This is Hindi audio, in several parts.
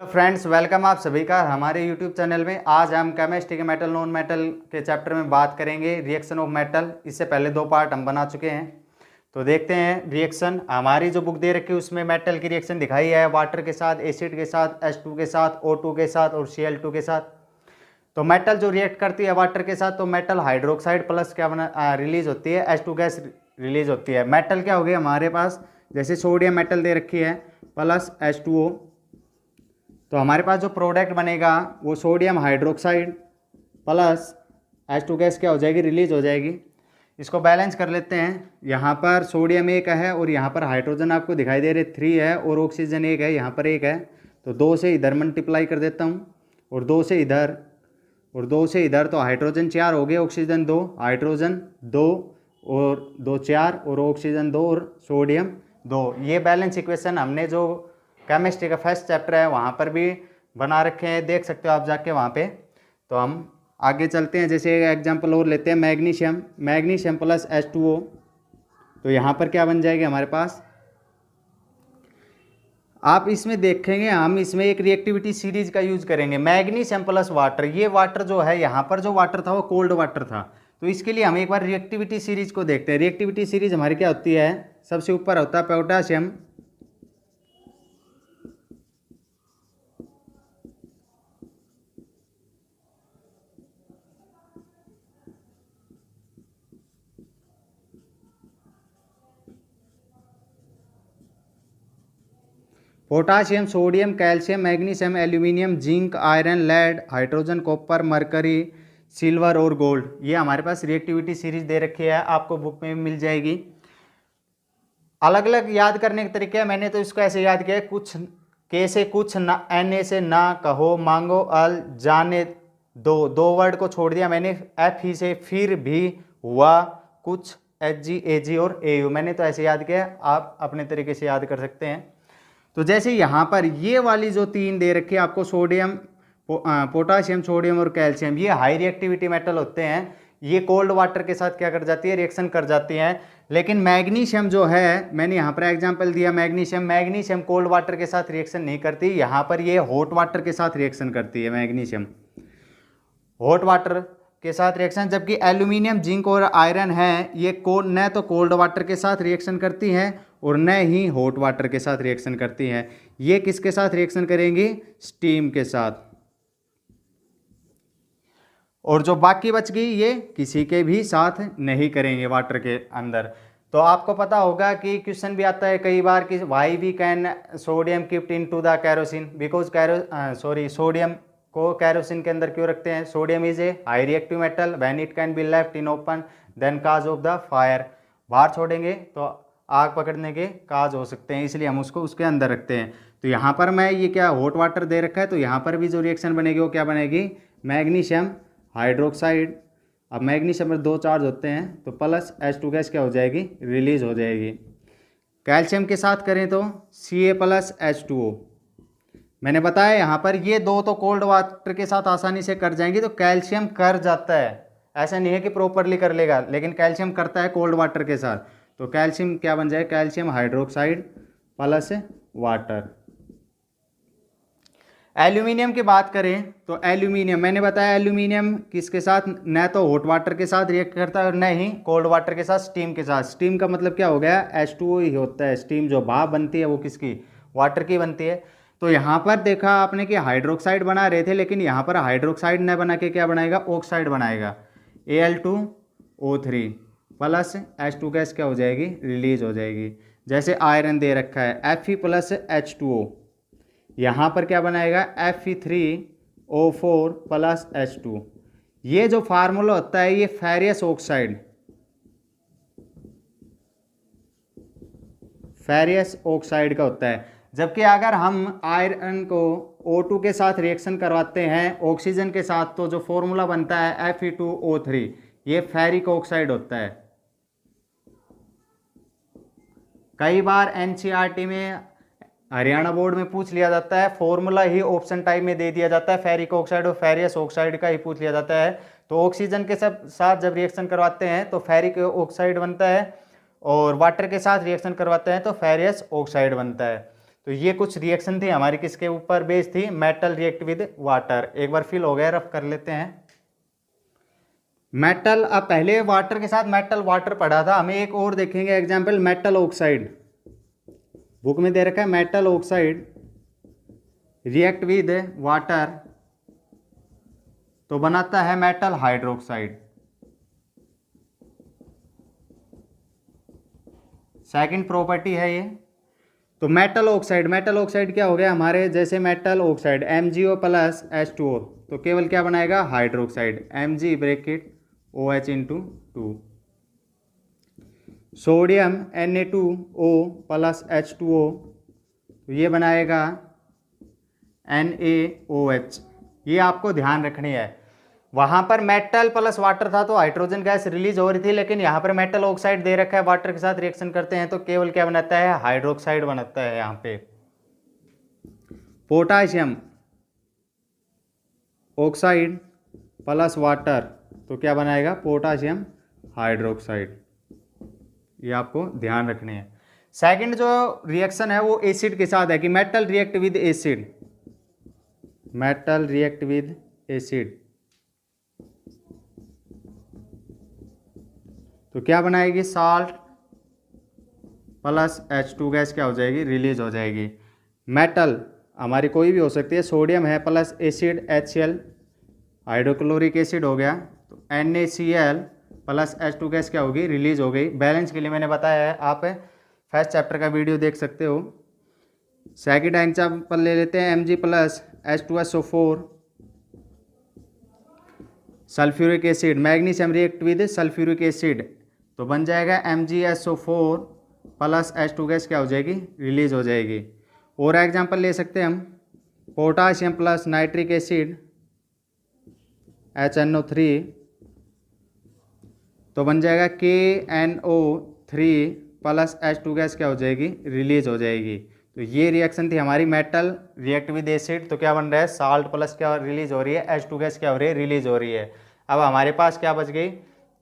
तो फ्रेंड्स वेलकम आप सभी का हमारे यूट्यूब चैनल में। आज हम केमिस्ट्री के मेटल नॉन मेटल के चैप्टर में बात करेंगे रिएक्शन ऑफ मेटल। इससे पहले 2 पार्ट हम बना चुके हैं, तो देखते हैं रिएक्शन। हमारी जो बुक दे रखी है उसमें मेटल की रिएक्शन दिखाई है वाटर के साथ, एसिड के साथ, H2 के साथ, O2 के साथ और Cl2 के साथ। तो मेटल जो रिएक्ट करती है वाटर के साथ तो मेटल हाइड्रोक्साइड प्लस क्या बना रिलीज होती है, H2 गैस रिलीज होती है। मेटल क्या हो गया हमारे पास, जैसे सोडियम मेटल दे रखी है प्लस H2O, तो हमारे पास जो प्रोडक्ट बनेगा वो sodium hydroxide plus H2 gas क्या हो जाएगी, रिलीज हो जाएगी। इसको बैलेंस कर लेते हैं। यहाँ पर सोडियम 1 है और यहाँ पर हाइड्रोजन आपको दिखाई दे रहे 3 है और ऑक्सीजन 1 है, यहाँ पर 1 है। तो 2 से इधर मल्टीप्लाई कर देता हूँ और 2 से इधर और 2 से इधर, तो हाइड्रोजन 4 हो गए, ऑक्सीजन 2, हाइड्रोजन 2 और 2 4 और ऑक्सीजन 2 और सोडियम 2। ये बैलेंस इक्वेशन हमने जो केमिस्ट्री का फर्स्ट चैप्टर है वहाँ पर भी बना रखे हैं, देख सकते हो आप जाके वहाँ पे। तो हम आगे चलते हैं, जैसे एक एग्जांपल और लेते हैं मैग्नीशियम प्लस H2O। तो यहाँ पर क्या बन जाएगी हमारे पास, आप इसमें देखेंगे हम इसमें एक रिएक्टिविटी सीरीज का यूज करेंगे। मैग्नीशियम प्लस वाटर, ये वाटर जो है यहाँ पर जो वाटर था वो कोल्ड वाटर था, तो इसके लिए हम एक बार रिएक्टिविटी सीरीज को देखते हैं। रिएक्टिविटी सीरीज हमारी क्या होती है, सबसे ऊपर होता है potassium potassium, sodium, calcium, magnesium, aluminium, zinc, iron, lead, hydrogen, copper, mercury, silver और गोल्ड। ये हमारे पास रिएक्टिविटी सीरीज दे रखी है, आपको बुक में मिल जाएगी। अलग अलग याद करने के तरीके हैं, मैंने तो इसको ऐसे याद किया, कुछ के से कुछ, ना एन से ना कहो, मांगो अल, जाने दो वर्ड को छोड़ दिया मैंने, एफ ही से फिर भी हुआ कुछ, HG, AG और AU मैंने तो ऐसे याद किया, आप अपने तरीके से याद कर सकते हैं। तो जैसे यहाँ पर ये वाली जो 3 दे रखी है आपको, सोडियम, पोटाशियम, सोडियम और कैल्शियम, ये हाई रिएक्टिविटी मेटल होते हैं। ये कोल्ड वाटर के साथ क्या कर जाती है, रिएक्शन कर जाती हैं। लेकिन मैग्नीशियम जो है, मैंने यहाँ पर एग्जांपल दिया मैग्नीशियम कोल्ड वाटर के साथ रिएक्शन नहीं करती, यहाँ पर ये हॉट वाटर के साथ रिएक्शन करती है। मैग्नीशियम हॉट वाटर के साथ रिएक्शन, जबकि एल्यूमिनियम, जिंक और आयरन है ये न तो कोल्ड वाटर के साथ रिएक्शन करती हैं और न ही हॉट वाटर के साथ रिएक्शन करती हैं। ये किसके साथ रिएक्शन करेंगी, स्टीम के साथ। और जो बाकी बच गई ये किसी के भी साथ नहीं करेंगे वाटर के अंदर। तो आपको पता होगा कि क्वेश्चन भी आता है कई बार कि why we can sodium keeped into the kerosene, because sodium को कैरोसिन के अंदर क्यों रखते हैं। Sodium is a high reactive metal when it can be left in open then cause of the fire, बाहर छोड़ेंगे तो आग पकड़ने के काज हो सकते हैं, इसलिए हम उसको उसके अंदर रखते हैं। तो यहाँ पर मैं ये क्या हॉट वाटर दे रखा है, तो यहाँ पर भी जो रिएक्शन बनेगी वो क्या बनेगी, मैग्नीशियम हाइड्रोक्साइड। अब मैग्नीशियम में 2 चार्ज होते हैं तो प्लस H2 गैस क्या हो जाएगी, रिलीज हो जाएगी। कैल्शियम के साथ करें तो Ca प्लस H2O। मैंने बताया यहाँ पर ये 2 तो कोल्ड वाटर के साथ आसानी से कर जाएंगी, तो कैल्शियम कर जाता है, ऐसा नहीं है कि प्रॉपरली कर लेगा, लेकिन कैल्शियम करता है कोल्ड वाटर के साथ। तो कैल्शियम क्या बन जाए, calcium hydroxide plus water. Aluminium की बात करें तो एल्यूमिनियम, मैंने बताया एल्यूमिनियम किसके साथ, न तो हॉट वाटर के साथ रिएक्ट करता है और न ही कोल्ड वाटर के साथ, स्टीम के साथ। स्टीम का मतलब क्या हो गया, H2O ही होता है। स्टीम जो भाप बनती है वो किसकी, वाटर की बनती है। तो यहाँ पर देखा आपने कि हाइड्रोक्साइड बना रहे थे, लेकिन यहाँ पर हाइड्रोक्साइड न बना के क्या बनाएगा, ऑक्साइड बनाएगा, Al2O3 प्लस H2 गैस क्या हो जाएगी, रिलीज हो जाएगी। जैसे आयरन दे रखा है Fe प्लस H2O, यहाँ पर क्या बनाएगा, Fe3O4 प्लस H2। ये जो फार्मूला होता है ये फेरियस ऑक्साइड का होता है। जबकि अगर हम आयरन को O2 के साथ रिएक्शन करवाते हैं ऑक्सीजन के साथ, तो जो फॉर्मूला बनता है Fe2O3, ये फेरिक ऑक्साइड होता है। कई बार NCERT में, हरियाणा बोर्ड में पूछ लिया जाता है, फॉर्मूला ही ऑप्शन टाइप में दे दिया जाता है, फेरिक ऑक्साइड और फेरियस ऑक्साइड का ही पूछ लिया जाता है। तो ऑक्सीजन के साथ जब रिएक्शन करवाते हैं तो फेरिक ऑक्साइड बनता है, और वाटर के साथ रिएक्शन करवाते हैं तो फेरियस ऑक्साइड बनता है। तो ये कुछ रिएक्शन थी हमारी, किसके ऊपर बेस्ड थी, मेटल रिएक्ट विद वाटर। एक बार फिल हो गया, रफ कर लेते हैं। मेटल, अब पहले वाटर के साथ मेटल वाटर पढ़ा था, हमें एक और देखेंगे एग्जांपल, मेटल ऑक्साइड। बुक में दे रखा है metal oxide react with water तो बनाता है मेटल हाइड्रोक्साइड। सेकंड प्रॉपर्टी है ये। तो मेटल ऑक्साइड क्या हो गया हमारे, जैसे metal oxide MgO plus H2O, तो केवल क्या बनाएगा, hydroxide, Mg bracket OH into 2। Sodium Na2O plus H2O, तो ये बनाएगा NaOH। ये आपको ध्यान रखनी है। वहां पर मेटल प्लस वाटर था तो हाइड्रोजन गैस रिलीज हो रही थी, लेकिन यहाँ पर मेटल ऑक्साइड दे रखा है, वाटर के साथ रिएक्शन करते हैं तो केवल क्या बनाता है, हाइड्रोक्साइड बनाता है। यहाँ पे पोटाशियम ऑक्साइड प्लस वाटर तो क्या बनाएगा, पोटाशियम हाइड्रोक्साइड। ये आपको ध्यान रखने हैं। सेकंड जो रिएक्शन है वो एसिड के साथ है कि metal react with acid, metal react with acid, तो क्या बनाएगी, साल्ट प्लस H2 गैस क्या हो जाएगी, रिलीज हो जाएगी। मेटल हमारी कोई भी हो सकती है, सोडियम है plus acid HCl, hydrochloric acid हो गया, तो NaCl प्लस H2 गैस क्या होगी, रिलीज हो गई। बैलेंस के लिए मैंने बताया है, आप फर्स्ट चैप्टर का वीडियो देख सकते हो। सेकंड एग्जाम्पल ले लेते हैं, Mg plus H2SO4 sulphuric acid, magnesium react with sulphuric acid तो बन जाएगा MgSO4 प्लस H2 गैस क्या हो जाएगी, रिलीज हो जाएगी। और एग्जाम्पल ले सकते हैं हम, potassium plus nitric acid HNO3 तो बन जाएगा KNO3 प्लस H2 गैस क्या हो जाएगी, रिलीज हो जाएगी। तो ये रिएक्शन थी हमारी मेटल रिएक्ट विद एसिड, तो क्या बन रहा है, साल्ट प्लस क्या रिलीज हो रही है, H2 गैस क्या हो रही है, रिलीज हो रही है। अब हमारे पास क्या बच गई,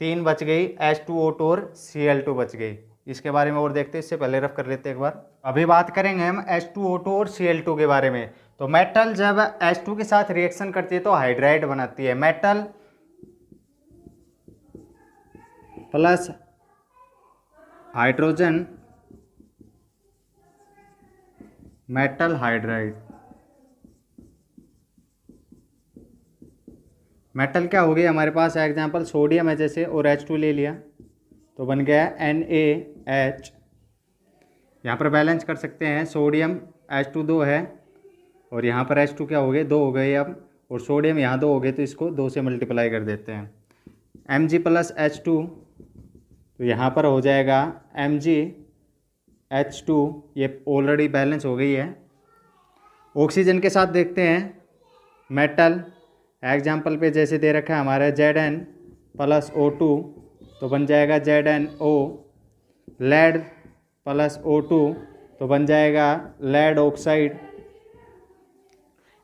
3 बच गई, H2O2 और Cl2 बच गई। इसके बारे में और देखते हैं, इससे पहले रफ कर लेते हैं एक बार। अभी बात करेंगे हम H2O2 और Cl2 के बारे में। तो मेटल जब H2 के साथ रिएक्शन करती है तो हाइड्राइड बनाती है, metal plus hydrogen metal hydride. Metal क्या हो गई हमारे पास, एग्जांपल सोडियम है जैसे, और H2 ले लिया तो बन गया NaH। यहाँ पर बैलेंस कर सकते हैं, सोडियम H2 2 है और यहाँ पर H2 क्या हो गए, 2 हो गए अब, और सोडियम यहाँ 2 हो गए तो इसको 2 से मल्टीप्लाई कर देते हैं। Mg प्लस H2 तो यहाँ पर हो जाएगा MgH2, ये ऑलरेडी बैलेंस हो गई है। ऑक्सीजन के साथ देखते हैं, मेटल एग्जाम्पल पे जैसे दे रखा है हमारा Zn प्लस O2 तो बन जाएगा ZnO। लेड प्लस O2 तो बन जाएगा lead oxide.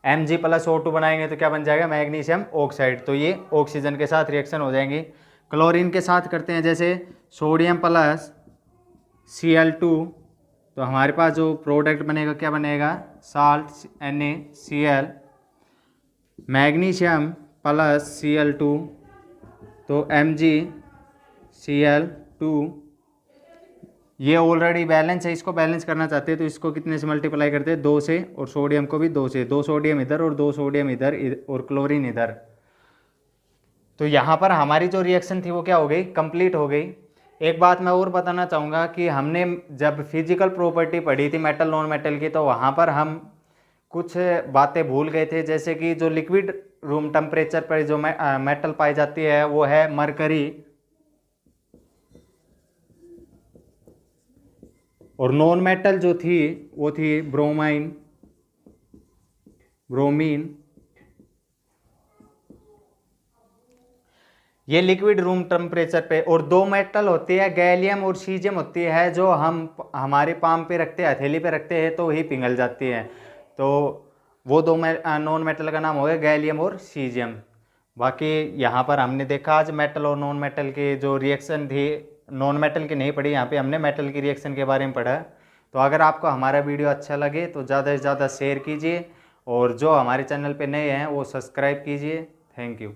Mg plus O2 बनाएंगे तो क्या बन जाएगा, मैग्नीशियम ऑक्साइड। तो ये ऑक्सीजन के साथ रिएक्शन हो जाएंगी। क्लोरीन के साथ करते हैं, जैसे सोडियम प्लस Cl2 तो हमारे पास जो प्रोडक्ट बनेगा क्या बनेगा, salt NaCl। Magnesium plus Cl2 तो MgCl2। ये ऑलरेडी बैलेंस है, इसको बैलेंस करना चाहते हैं तो इसको कितने से मल्टीप्लाई करते हैं, 2 से, और सोडियम को भी 2 से, 2 सोडियम इधर और 2 सोडियम इधर और क्लोरीन इधर। तो यहाँ पर हमारी जो रिएक्शन थी वो क्या हो गई, कंप्लीट हो गई। एक बात मैं और बताना चाहूँगा कि हमने जब फिजिकल प्रॉपर्टी पढ़ी थी मेटल नॉन मेटल की, तो वहाँ पर हम कुछ बातें भूल गए थे, जैसे कि जो लिक्विड रूम टेम्परेचर पर जो मेटल पाई जाती है वो है मरकरी, और नॉन मेटल जो थी वो थी ब्रोमीन। ये लिक्विड रूम टेम्परेचर पे। और 2 मेटल होती है, गैलियम और सीजियम होती है, जो हम हमारे पाम पे रखते हैं, हथेली पे रखते हैं तो ही पिघल जाती है। तो वो 2 नॉन मेटल का नाम हो गया गैलियम और सीजियम। बाकी यहाँ पर हमने देखा आज मेटल और नॉन मेटल की जो रिएक्शन थी, नॉन मेटल की नहीं पढ़ी, यहाँ पे हमने मेटल की रिएक्शन के बारे में पढ़ा। तो अगर आपको हमारा वीडियो अच्छा लगे तो ज़्यादा से ज़्यादा शेयर कीजिए और जो हमारे चैनल पे नए हैं वो सब्सक्राइब कीजिए। Thank you.